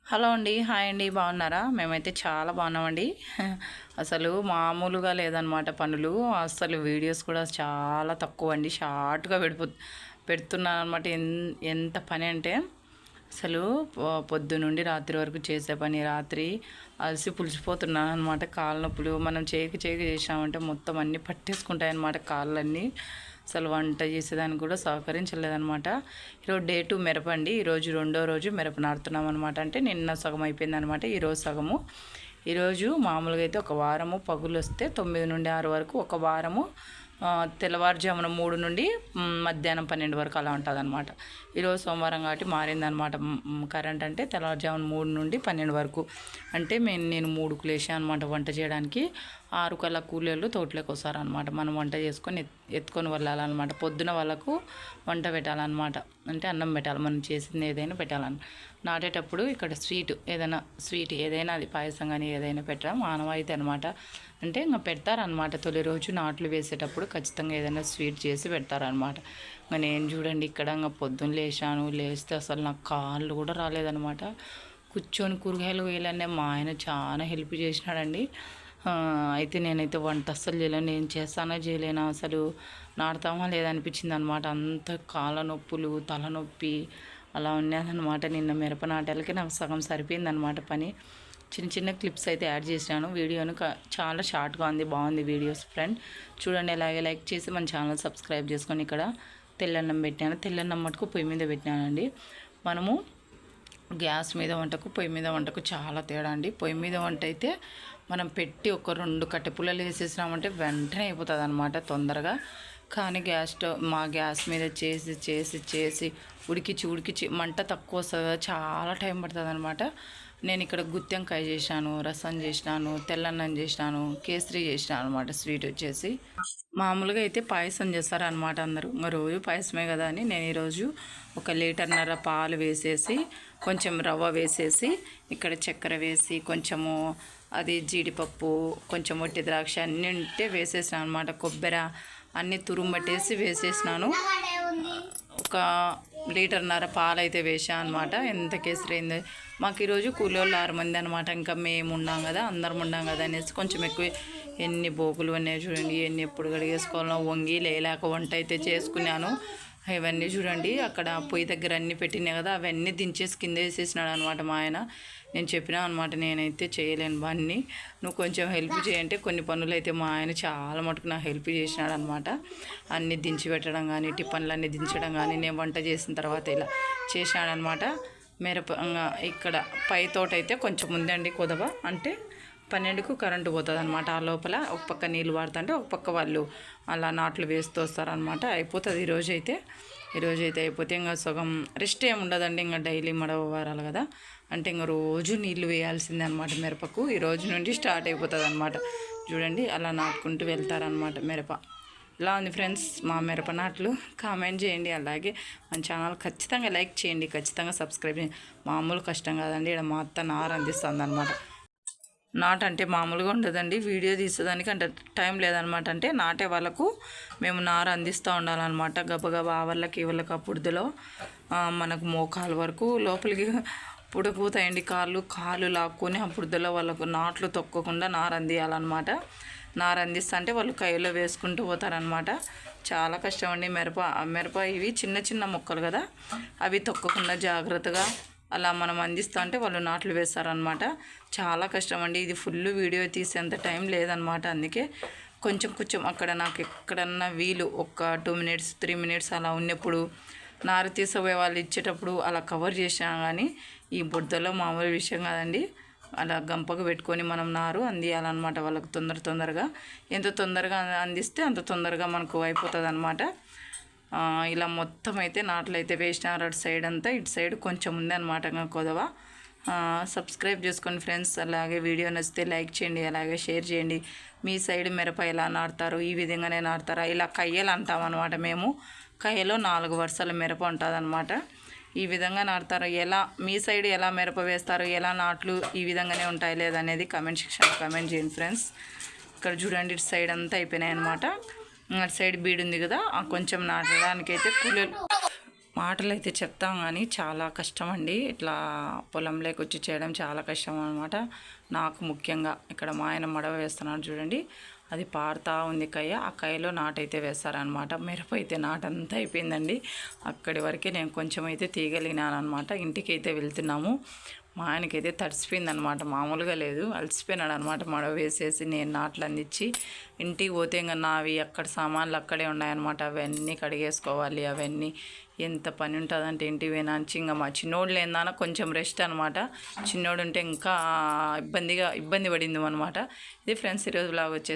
Hello అండి. Hi అండి. బాగున్నారా? మేమైతే చాలా బాగున్నామండి. అసలు మామూలుగా లేదనమాట పనులు. అసలు వీడియోస్ కూడా చాలా తక్కువ అండి. షార్ట్‌గా పెడుతున్నాననమాట. ఎంత పని అంటే అసలు పొద్దునుండి రాత్రి వరకు చేసే పని. రాత్రి అలసి పులిసిపోతున్నాననమాట. కాళ్ళ నొప్పులు మనం చేయక చేసామంటే మొత్తం అన్నీ పట్టేసుకుంటాయన్నమాట కాళ్ళన్నీ. అసలు వంట చేసేదానికి కూడా సహకరించలేదనమాట. ఈరోజు డే 2 మిరపండి. ఈరోజు రెండో రోజు మిరప నాటుతున్నాం అనమాట. అంటే నిన్న సగం అయిపోయిందనమాట. ఈరోజు సగము. ఈరోజు మామూలుగా అయితే ఒక వారము పగులు వస్తే 9 నుండి 6 వరకు, ఒక వారము తెల్లవారుజామున 3 నుండి మధ్యాహ్నం 12 వరకు అలా ఉంటుందన్నమాట. ఈరోజు సోమవారం కాబట్టి మారిందనమాట. కరెంట్ అంటే తెల్లవారుజామున 3 నుండి 12 వరకు. అంటే నేను 3కు లేచాను అనమాట వంట చేయడానికి. 6 కల్లా కూలీలు తోటలోకి వస్తారనమాట. మనం వంట చేసుకొని ఎత్తుకొని వెళ్ళాలన్నమాట. పొద్దున వాళ్ళకు వంట పెట్టాలన్నమాట. అంటే అన్నం పెట్టాలి, మనం చేసింది ఏదైనా పెట్టాలని. నాటేటప్పుడు ఇక్కడ స్వీట్ ఏదైనా అది పాయసం కానీ ఏదైనా పెట్టడం ఆనవాయితీ అనమాట. అంటే ఇంకా పెడతారనమాట. తొలి రోజు నాట్లు వేసేటప్పుడు ఖచ్చితంగా ఏదైనా స్వీట్ చేసి పెడతారనమాట. ఇంకా నేను చూడండి ఇక్కడ ఇంకా పొద్దున్న లేస్తే అసలు నాకు కాళ్ళు కూడా రాలేదనమాట. కూర్చొని కూరగాయలు వేయాలనే మా ఆయన చాలా హెల్ప్ చేసినాడండి. అయితే నేనైతే వంట అస్సలు చేయలేను. నేను చేస్తానో చేయలేనా, అసలు నాటుతామా లేదనిపించింది అనమాట. అంత కాళ్ళ నొప్పులు, తలనొప్పి అలా ఉన్నదనమాట. నిన్న మిరప నాటాలకి నాకు సగం సరిపోయిందనమాట పని. చిన్న చిన్న క్లిప్స్ అయితే యాడ్ చేసినాను. వీడియోను చాలా షార్ట్గా ఉంది, బాగుంది వీడియోస్ ఫ్రెండ్. చూడండి, అలాగే లైక్ చేసి మన ఛానల్ సబ్స్క్రైబ్ చేసుకొని. ఇక్కడ తెల్లన్నం పెట్టాను. తెల్లన్నం మటుకు పొయ్యి మీద పెట్టినానండి. మనము గ్యాస్ మీద వంటకు పొయ్యి మీద వంటకు చాలా తేడా అండి. పొయ్యి మీద వంట అయితే మనం పెట్టి ఒక 2 కట్టెపుల్లలు వేసేసినామంటే వెంటనే అయిపోతుంది అనమాట తొందరగా. కానీ మా గ్యాస్ మీద చేసి ఉడికిచ్చి మంట తక్కువ వస్తుంది, చాలా టైం పడుతుంది అనమాట. నేను ఇక్కడ గుత్తెంకాయ చేశాను, రసం చేసినాను, తెల్లన్నం చేసినాను, కేసరి చేసినాను అనమాట. స్వీట్ వచ్చేసి మామూలుగా అయితే పాయసం చేస్తారనమాట అందరూ. రోజు పాయసమే కదా అని నేను ఈరోజు 1 లీటర్న్నర పాలు వేసేసి, కొంచెం రవ్వ వేసేసి, ఇక్కడ చక్కెర వేసి, కొంచెము అది జీడిపప్పు, కొంచెం ఒట్టి ద్రాక్ష అన్నీ ఉంటే వేసేసినాను అనమాట. కొబ్బరి అన్నీ తురుంబట్టేసి వేసేసినాను. 1 లీటర్న్నర పాలు అయితే వేసాను అనమాట. ఎంత కేసరి అయింది. మాకు ఈరోజు కూలోళ్ళు 6 మంది అనమాట. ఇంకా మేము ఉన్నాం కదా, అందరం ఉన్నాం కదా అనేసి కొంచెం ఎక్కువ. ఎన్ని బోకులు ఉన్నాయి చూడండి, ఎప్పుడు కడిగేసుకోవాలో వంగి లేలాక వంట అయితే చేసుకున్నాను. ఇవన్నీ చూడండి, అక్కడ పొయ్యి దగ్గర అన్నీ పెట్టినాయి కదా, అవన్నీ దించేసి కింద వేసేసినాడు అనమాట మా ఆయన. నేను చెప్పినా అనమాట, నేనైతే చేయలేను బాన్ని, నువ్వు కొంచెం హెల్ప్ చేయంటే కొన్ని పనులు అయితే మా ఆయన చాలా మటుకు నాకు హెల్ప్ చేసినాడు అనమాట. అన్నీ దించి పెట్టడం కానీ, టిఫన్లు అన్నీ దించడం కానీ, నేను వంట చేసిన తర్వాత ఇలా చేసినాడనమాట. మిరప ఇక్కడ పై తోట అయితే కొంచెం ఉందండి కొదవ. అంటే 12కు కరెంటు పోతుంది అనమాట. ఆ లోపల ఒక పక్క నీళ్ళు వాడుతుంటే ఒక పక్క వాళ్ళు అలా నాట్లు వేస్తూ వస్తారనమాట. అయిపోతుంది ఈరోజైతే అయిపోతే ఇంకా సగం రెస్ట్ ఏమి ఉండదండి. ఇంకా డైలీ మడవాలి కదా, అంటే ఇంకా రోజు నీళ్ళు వేయాల్సిందే అనమాట మిరపకు. ఈ రోజు నుండి స్టార్ట్ అయిపోతుంది అనమాట. చూడండి అలా నాటుకుంటూ వెళ్తారనమాట మిరప. ఇలా ఉంది ఫ్రెండ్స్ మా మిరప నాట్లు. కామెంట్ చేయండి, అలాగే మన ఛానల్ ఖచ్చితంగా లైక్ చేయండి, ఖచ్చితంగా సబ్స్క్రైబ్ చేయండి. మామూలు కష్టం కాదండి. ఇక్కడ మా అత్త నారు అందిస్తుంది అనమాట. నాటు అంటే మామూలుగా ఉండదండి. వీడియో తీసేదానికి అంటే టైం లేదనమాట. అంటే నాటే వాళ్ళకు మేము నారు అందిస్తూ ఉండాలన్నమాట. గబగబా వాళ్ళకి ఆ పుడిదలో మనకు మోకాలు వరకు లోపలికి పుడకుతాయండి. కాళ్ళు లాక్కొని ఆ పుడిదలో వాళ్ళకు నాట్లు తొక్కకుండా నారు అందియాలన్నమాట. నారు అందిస్తా అంటే వాళ్ళు కైలో వేసుకుంటూ పోతారనమాట. చాలా కష్టం అండి. మిరప ఇవి చిన్న చిన్న మొక్కలు కదా, అవి తొక్కకుండా జాగ్రత్తగా అలా మనం అందిస్తా అంటే వాళ్ళు నాట్లు వేస్తారనమాట. చాలా కష్టం అండి. ఇది ఫుల్ వీడియో తీసేంత టైం లేదనమాట. అందుకే కొంచెం అక్కడ నాకు ఎక్కడన్నా వీలు ఒక 2 మినిట్స్ 3 మినిట్స్ అలా ఉన్నప్పుడు నారు తీసిపోయే వాళ్ళు ఇచ్చేటప్పుడు అలా కవర్ చేసినా కానీ ఈ బుడ్డలో మామూలు విషయం కాదండి. అలా గంపకు పెట్టుకొని మనం నారు అందియాలన్నమాట వాళ్ళకు తొందరగా. ఎంత తొందరగా అందిస్తే అంత తొందరగా మనకు అయిపోతుంది అనమాట. ఇలా మొత్తం అయితే నాట్లు అయితే వేసినారు. అటు సైడ్ అంతా, ఇటు సైడ్ కొంచెం ఉంది అనమాట కొదవ. సబ్స్క్రైబ్ చేసుకోండి ఫ్రెండ్స్. అలాగే వీడియో నచ్చితే లైక్ చేయండి, అలాగే షేర్ చేయండి. మీ సైడ్ మిరప ఎలా నాటుతారు, ఈ విధంగానే నాటుతారా? ఇలా కయ్యలు అంటాం అనమాట మేము. కయ్యలో 4 వరుసల మిరప ఉంటుంది అనమాట. ఈ విధంగా నాటుతారు. మీ సైడ్ ఎలా మిరప వేస్తారు, ఎలా నాట్లు ఈ విధంగానే ఉంటాయి లేదనేది కామెంట్ సెక్షన్లో కామెంట్ చేయండి ఫ్రెండ్స్. ఇక్కడ చూడండి, ఇటు సైడ్ అంతా అయిపోయినాయి అనమాట. అటు సైడ్ బీడు ఉంది కదా, కొంచెం నాటడానికైతే మాటలు అయితే చెప్తాం కానీ చాలా కష్టం అండి. ఇట్లా పొలంలోకి వచ్చి చేయడం చాలా కష్టం అనమాట. నాకు ముఖ్యంగా ఇక్కడ మా ఆయన మడవ వేస్తున్నాడు చూడండి, అది పారుతా ఉంది కయ్య. ఆ కయ్యలో నాటైతే వేస్తారనమాట. మిరప అయితే నాటంతా అయిపోయిందండి. అక్కడి వరకే నేను కొంచెం అయితే తీయగలిగినాను అనమాట. ఇంటికి అయితే వెళ్తున్నాము. మా ఆయనకైతే తడిసిపోయిందనమాట, మామూలుగా లేదు, అలసిపోయినాడు అనమాట. మడవ వేసేసి నేను నాట్లు అందించి ఇంటికి పోతే ఇంకా నావి అక్కడ సామాన్లు అక్కడే ఉన్నాయన్నమాట. అవన్నీ కడిగేసుకోవాలి. అవన్నీ ఎంత పని ఉంటుందంటే ఇంటికి పోయినాంచి ఇంకా మా చిన్నోడు లేదన్నా కొంచెం రెస్ట్ అనమాట. చిన్నోడు ఉంటే ఇంకా ఇబ్బంది పడింది అనమాట. ఇది ఫ్రెండ్స్ ఈరోజు బ్లాగ్ వచ్చేసి